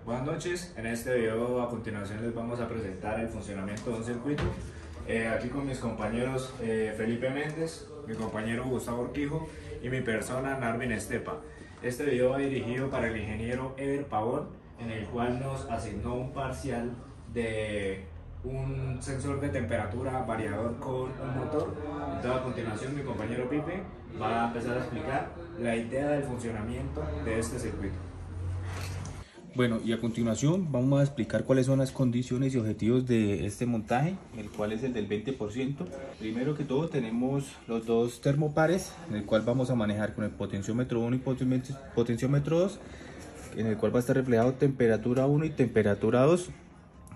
Buenas noches, en este video a continuación les vamos a presentar el funcionamiento de un circuito. Aquí con mis compañeros Felipe Méndez, mi compañero Gustavo Urquijo y mi persona Narvin Estepa. Este video va dirigido para el ingeniero Ever Pavón, en el cual nos asignó un parcial de un sensor de temperatura variador con un motor. Entonces a continuación mi compañero Pipe va a empezar a explicar la idea del funcionamiento de este circuito. Bueno, y a continuación vamos a explicar cuáles son las condiciones y objetivos de este montaje, el cual es el del 20%. Primero que todo tenemos los dos termopares, en el cual vamos a manejar con el potenciómetro 1 y potenciómetro 2, en el cual va a estar reflejado temperatura 1 y temperatura 2,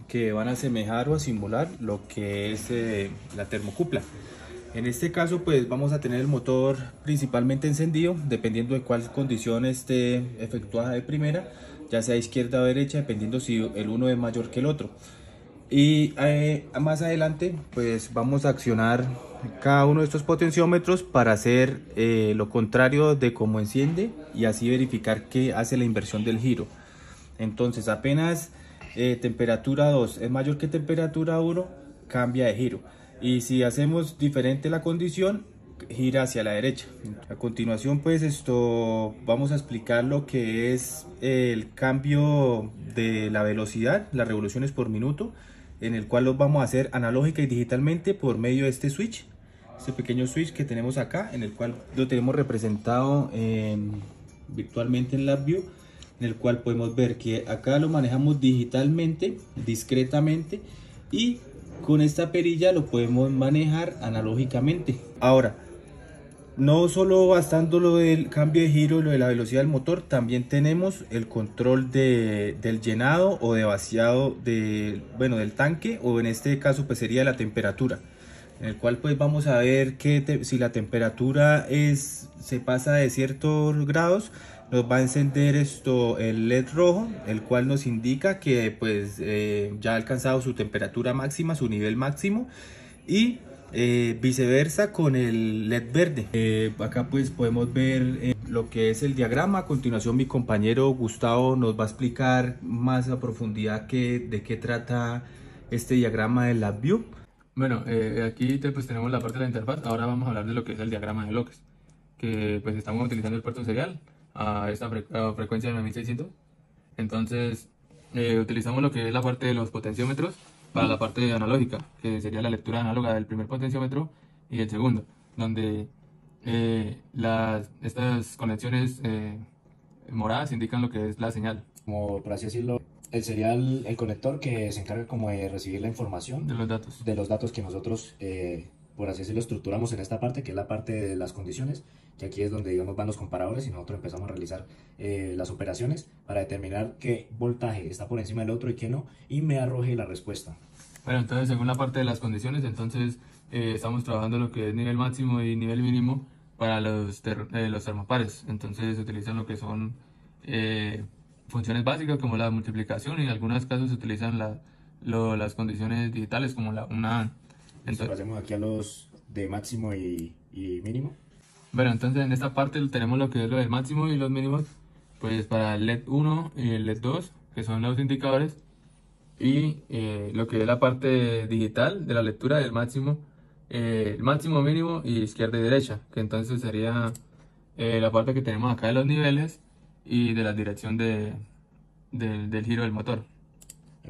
que van a asemejar o a simular lo que es la termocupla. En este caso pues vamos a tener el motor principalmente encendido, dependiendo de cuál condición esté efectuada de primera, ya sea izquierda o derecha, dependiendo si el uno es mayor que el otro. Y más adelante pues vamos a accionar cada uno de estos potenciómetros para hacer lo contrario de cómo enciende, y así verificar que hace la inversión del giro. Entonces apenas temperatura 2 es mayor que temperatura 1, cambia de giro, y si hacemos diferente la condición, gira hacia la derecha. A continuación pues vamos a explicar lo que es el cambio de la velocidad, las revoluciones por minuto, en el cual los vamos a hacer analógica y digitalmente por medio de este switch, este pequeño switch que tenemos acá, en el cual lo tenemos representado virtualmente en LabVIEW, en el cual podemos ver que acá lo manejamos digitalmente, discretamente, y con esta perilla lo podemos manejar analógicamente. Ahora, no solo bastando lo del cambio de giro, lo de la velocidad del motor, también tenemos el control del llenado o de vaciado del tanque, o en este caso pues sería la temperatura, en el cual pues vamos a ver que si la temperatura se pasa de ciertos grados, nos va a encender el LED rojo, el cual nos indica que pues ya ha alcanzado su temperatura máxima, su nivel máximo, y viceversa con el LED verde. Acá pues podemos ver lo que es el diagrama. A continuación mi compañero Gustavo nos va a explicar más a profundidad de qué trata este diagrama de LabVIEW. Bueno, aquí pues tenemos la parte de la interfaz. Ahora vamos a hablar de lo que es el diagrama de bloques, que pues estamos utilizando el puerto serial a esta frecuencia de 9600. Entonces utilizamos lo que es la parte de los potenciómetros para la parte analógica, que sería la lectura análoga del primer potenciómetro y el segundo, donde estas conexiones moradas indican lo que es la señal. Como por así decirlo, el serial, el conector que se encarga como de recibir la información De los datos. que nosotros, por así decirlo, estructuramos en esta parte, que es la parte de las condiciones, que aquí es donde digamos van los comparadores y nosotros empezamos a realizar las operaciones para determinar qué voltaje está por encima del otro y qué no, y me arroje la respuesta. Bueno, entonces según la parte de las condiciones, entonces estamos trabajando lo que es nivel máximo y nivel mínimo para los termopares. Entonces se utilizan lo que son funciones básicas como la multiplicación, y en algunos casos se utilizan las condiciones digitales como una. Entonces pasemos aquí a los de máximo y mínimo. Bueno, entonces en esta parte tenemos lo que es lo del máximo y los mínimos, pues para el LED 1 y el LED 2, que son los indicadores, y lo que es la parte digital de la lectura del máximo, el máximo, mínimo y izquierda y derecha, que entonces sería la parte que tenemos acá de los niveles y de la dirección del giro del motor.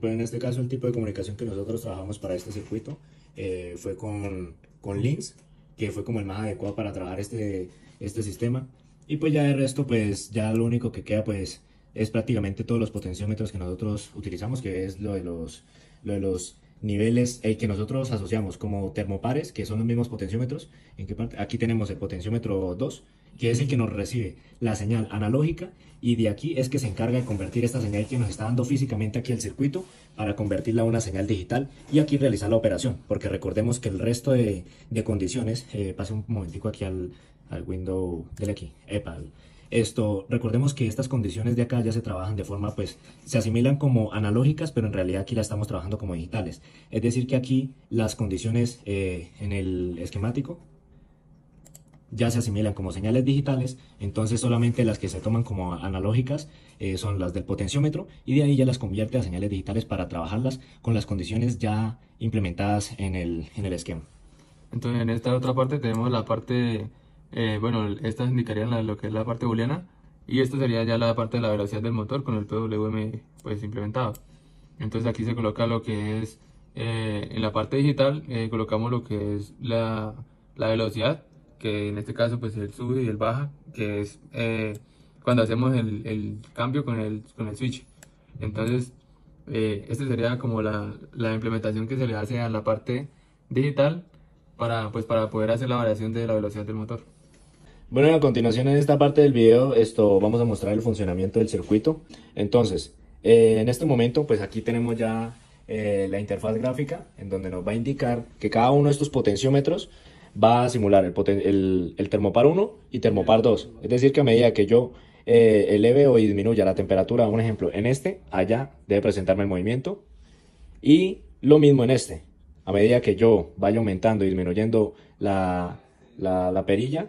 Pues en este caso el tipo de comunicación que nosotros trabajamos para este circuito fue con Links, que fue como el más adecuado para trabajar este sistema. Y pues ya de resto, pues ya lo único que queda pues es prácticamente todos los potenciómetros que nosotros utilizamos, que es lo de los niveles que nosotros asociamos como termopares, que son los mismos potenciómetros. ¿En qué parte? Aquí tenemos el potenciómetro 2, que es el que nos recibe la señal analógica, y de aquí es que se encarga de convertir esta señal que nos está dando físicamente aquí el circuito para convertirla a una señal digital y aquí realizar la operación, porque recordemos que el resto de condiciones, pase un momentico aquí al window del aquí, recordemos que estas condiciones de acá ya se trabajan de forma, pues, se asimilan como analógicas, pero en realidad aquí las estamos trabajando como digitales. Es decir que aquí las condiciones en el esquemático ya se asimilan como señales digitales, entonces solamente las que se toman como analógicas son las del potenciómetro y de ahí ya las convierte a señales digitales para trabajarlas con las condiciones ya implementadas en el esquema. Entonces en esta otra parte tenemos la parte, bueno, estas indicarían lo que es la parte booleana y esta sería ya la parte de la velocidad del motor con el PWM pues implementado. Entonces aquí se coloca lo que es, en la parte digital colocamos lo que es la velocidad, que en este caso pues el sube y el baja, que es cuando hacemos el cambio con el switch. Entonces este sería como la implementación que se le hace a la parte digital para poder hacer la variación de la velocidad del motor. Bueno, a continuación en esta parte del video vamos a mostrar el funcionamiento del circuito. Entonces, en este momento pues aquí tenemos ya la interfaz gráfica en donde nos va a indicar que cada uno de estos potenciómetros va a simular el termopar 1 y termopar 2. Es decir, que a medida que yo eleve o disminuya la temperatura, un ejemplo, en allá debe presentarme el movimiento. Y lo mismo en a medida que yo vaya aumentando y disminuyendo la perilla,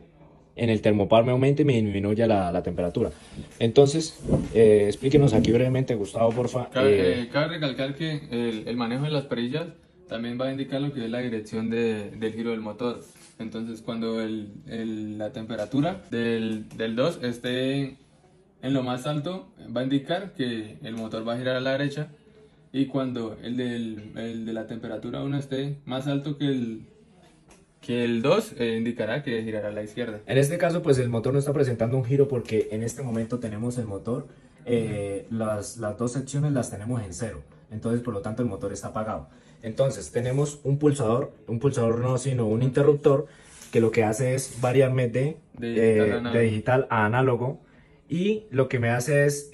en el termopar me aumenta y me disminuya la temperatura. Entonces, explíquenos aquí brevemente, Gustavo, porfa. Cabe recalcar que el manejo de las perillas también va a indicar lo que es la dirección del giro del motor. Entonces, cuando la temperatura del 2 esté en lo más alto, va a indicar que el motor va a girar a la derecha, y cuando el de la temperatura 1 esté más alto que el 2, indicará que girará a la izquierda. En este caso, pues el motor no está presentando un giro porque en este momento tenemos el motor, las dos secciones las tenemos en cero. Entonces, por lo tanto, el motor está apagado. Entonces, tenemos un pulsador no, sino un interruptor que lo que hace es variarme de digital a análogo, y lo que me hace es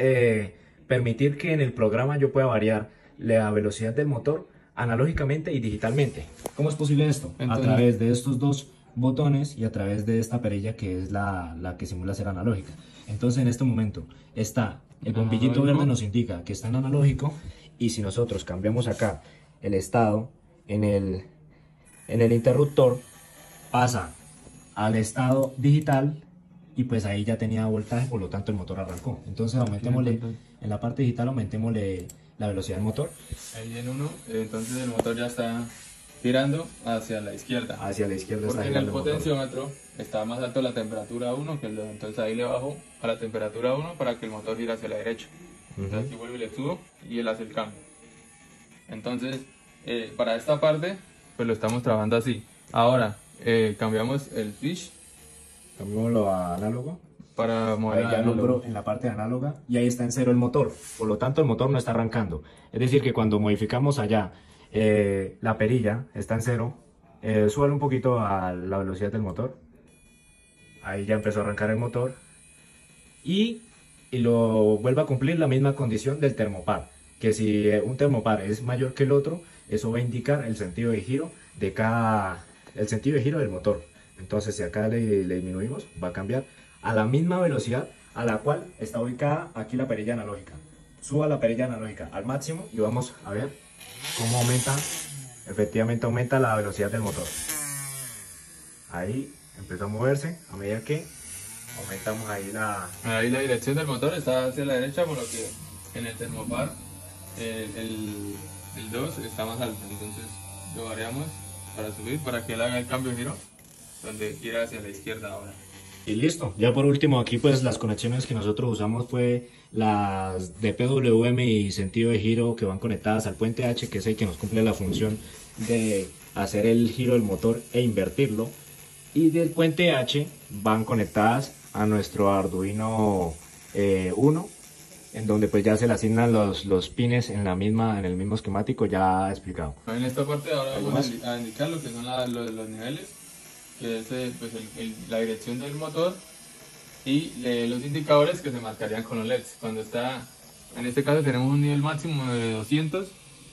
permitir que en el programa yo pueda variar la velocidad del motor analógicamente y digitalmente. ¿Cómo es posible esto? Entonces, a través de estos dos botones y a través de esta perilla que es la que simula ser analógica. Entonces en este momento está el bombillito verde, nos indica que está en analógico, y si nosotros cambiamos acá el estado en el interruptor, pasa al estado digital y pues ahí ya tenía voltaje, por lo tanto el motor arrancó. Entonces aumentémosle, en la parte digital aumentémosle la velocidad del motor. Ahí en 1, entonces el motor ya está girando hacia la izquierda. Hacia la izquierda está Porque en el girando el motor. potenciómetro está más alto la temperatura 1 que el 2, entonces ahí le bajo a la temperatura 1 para que el motor gire hacia la derecha. Entonces aquí vuelvo y le subo y él hace el cambio. Entonces, para esta parte, pues lo estamos trabajando así. Ahora, cambiamos el switch Cambiémoslo a análogo. para mover Ahí ya alumbró en la parte análoga y ahí está en cero el motor, por lo tanto el motor no está arrancando. Es decir que cuando modificamos allá la perilla está en cero, súbale un poquito a la velocidad del motor, ahí ya empezó a arrancar el motor, y lo vuelve a cumplir la misma condición del termopar, que si un termopar es mayor que el otro, eso va a indicar el sentido de giro el sentido de giro del motor. Entonces si acá le disminuimos, va a cambiar a la misma velocidad a la cual está ubicada aquí la perilla analógica. Suba la perilla analógica al máximo y vamos a ver cómo aumenta, efectivamente aumenta la velocidad del motor. Ahí empezó a moverse a medida que aumentamos ahí Ahí la dirección del motor está hacia la derecha, por lo que en el termopar el 2 está más alto. Entonces lo variamos para subir, para que él haga el cambio de giro, donde gira hacia la izquierda ahora. Y listo. Ya por último aquí pues las conexiones que nosotros usamos fue las de PWM y sentido de giro, que van conectadas al puente H, que es el que nos cumple la función de hacer el giro del motor e invertirlo. Y del puente H van conectadas a nuestro Arduino 1, en donde pues ya se le asignan los pines en el mismo esquemático ya explicado. En esta parte ahora vamos a indicar lo que son los niveles, que es pues la dirección del motor, y los indicadores que se marcarían con los LEDs. Cuando está, en este caso tenemos un nivel máximo de 200,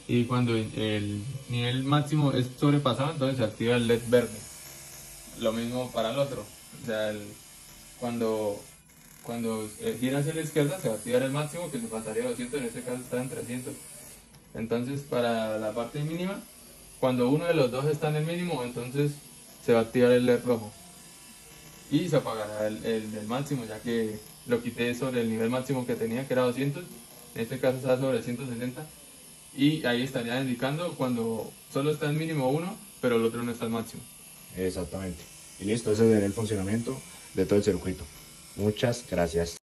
y cuando el nivel máximo es sobrepasado, entonces se activa el LED verde. Lo mismo para el otro, o sea, cuando gira hacia la izquierda se va a activar el máximo, que se pasaría a 200, en este caso está en 300. Entonces para la parte mínima, cuando uno de los dos está en el mínimo, entonces se va a activar el LED rojo. y se apagará el máximo, ya que lo quité sobre el nivel máximo que tenía, que era 200. En este caso está sobre 160, y ahí estaría indicando cuando solo está en mínimo uno, pero el otro no está al máximo. Exactamente. Y listo, ese sería el funcionamiento de todo el circuito. Muchas gracias.